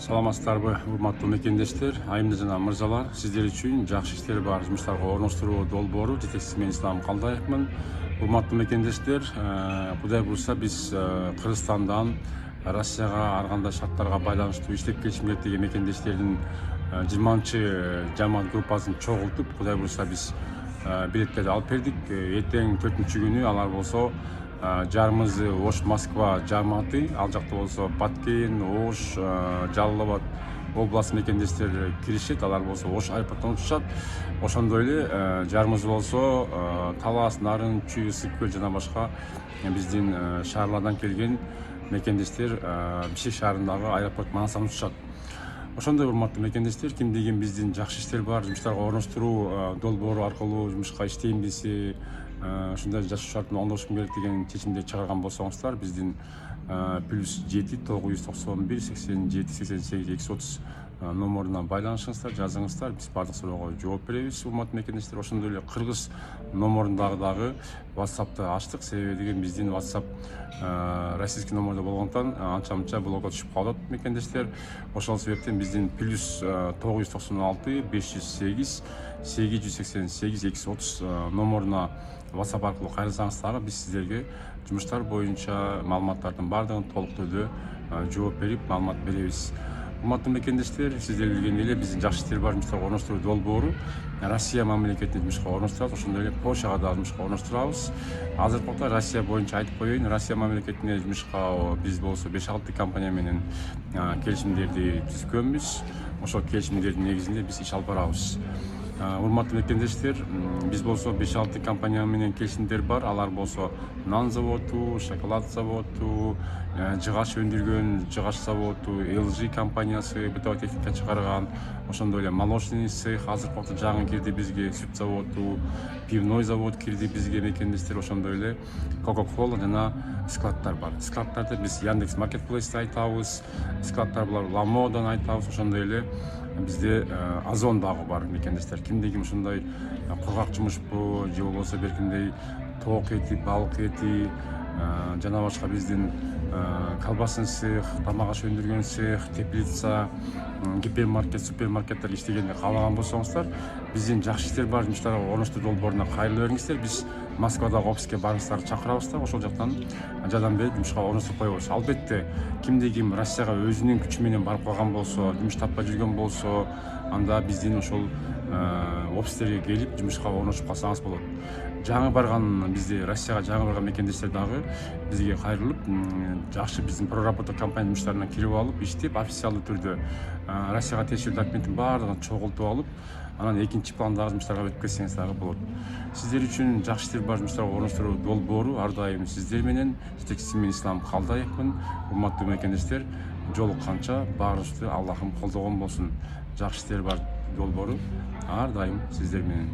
Саламатсыздарбы, урматтуу мекендештер, айымды жана мырзалар. Сиздер үчүн жакшы иштер бар жумуштарга орноштуруу долбоору жетекчиси мен Ислам Калдаевмин. Урматтуу мекендештер, Кудай буйрса биз Кыргызстандан Россияга ар кандай шарттарга байланыштуу иштеп келишим керек деген мекендештердин 20-жамаат группасын чогултуп, Кудай буйрса биз билеттерди алып бердик. Эртең 4-күнү алар болсо жарымызы Ош Москва жамааты, ал жакта болсо Баткен, Ош, Жалал Абад область мекендештери киришет, алар болсо Ош аэропортунан учушат. Ошондой эле жарымыз болсо Талас, Нарын, Чүй, Ысык көл жана башка биздин шаарлардан келген мекендештер Бишкек шаарындагы аэропорт Манастан учушат. Ошондой урматтуу мекендештер, кимдеген биздин жакшы иштер бар жумуштарга орноштуруу долбоору аркылуу жумушка иштейм десе, ушундай жашоо шартын оңдошум керек деген чечимди чыгарган болсоңуздар, биздин +7 991 87 88 230 номеруна байланышыңыздар, жазыңыздар. Биз бардык суроого жооп беребиз, урматтуу мекендештер. Ошондой эле кыргыз номерундагы дагы WhatsApp'ты ачтык, себеби деген биздин WhatsApp российский номерде болгондуктан анча-мынча блокко түшүп калат мекендештер. Ошол себептен биздин +996 508 888 230 номеруна WhatsApp аркылуу кайрылсаңыз дагы биз сиздерге жумуштар боюнча маалыматтардын баардыгын толук түрдө жооп берип, маалымат беребиз. Урматтуу мекендештер, сиздер билгендей эле биздин жакшы иштер бар жумуштарга орноштуруу долбоору Россия мамлекетине жумушка орноштурабыз, ошондой эле Польшага дагы жумушка орноштурабыз. Азыркы убакта Россия боюнча айтып коеюн, Россия мамлекетине жумушка биз болсо 5-6 компания менен келишимдерди түзгөнбүз. Ошол келишимдердин негизинде биз иш алып барабыз. Урматтуу мекендештер, биз болсо 5-6 компания менен келишимдер бар. Алар болсо нан заводу, шоколад заводу, жыгач өндүргөн жыгач заводу, LG компаниясы бытовая техника чыгарган, ошондой эле молочный цех азыркы убакта жаңы кирди бизге, сүт заводу, пивной завод кирди бизге мекендештер, ошондой эле Coca-Cola жана складдар бар. Складдарды биз Яндекс Маркетплейсте айтабыз, складдар булар Ламодан айтабыз, ошондой эле бизде Озон дагы бар мекендештер. Кимдеги ушундай кургак жумушпу же болбосо беркиндей тоок эти, балык эти жана башка биздин колбасный цех, тамак аш өндүргөн цех, теплица, гипермаркет, супермаркеттер иштегенди каалаган болсоңуздар, биздин жакшы иштер бар жумуштарга орноштуруу долбооруна кайрыла бериңиздер. Биз Москвадагы офиске барыңыздарды чакырабыз да, ошол жактан жардам берип жумушка орноштуруп коебуз. Албетте, кимде ким Россияга өзүнүн күчү менен барып калган болсо, жумуш таппай жүргөн болсо, анда биздин ошол офистерге келип жумушка орношуп калсаңыз болот. Жаңы барган бизде Россияга жаңы барган мекендештер дагы бизге кайрылып, жакшы биздин проработка компания жумуштарына кирип алып, иштеп, официалдуу түрдө Россияга тиешелүү документтин баардыгын чогултуп алып, анан экинчи пландагы жумуштарга өтүп кетсеңиз дагы болот. Сиздер үчүн жакшы иштер бар жумуштарга орноштуруу долбоору ар дайым сиздер менен, жетекчиси мен Ислам Калдаевмин. Урматтуу мекендештер, жолукканча баарыбызды Аллахым колдогон болсун. Жакшы иштер бар долбоору ар дайым сиздер менен.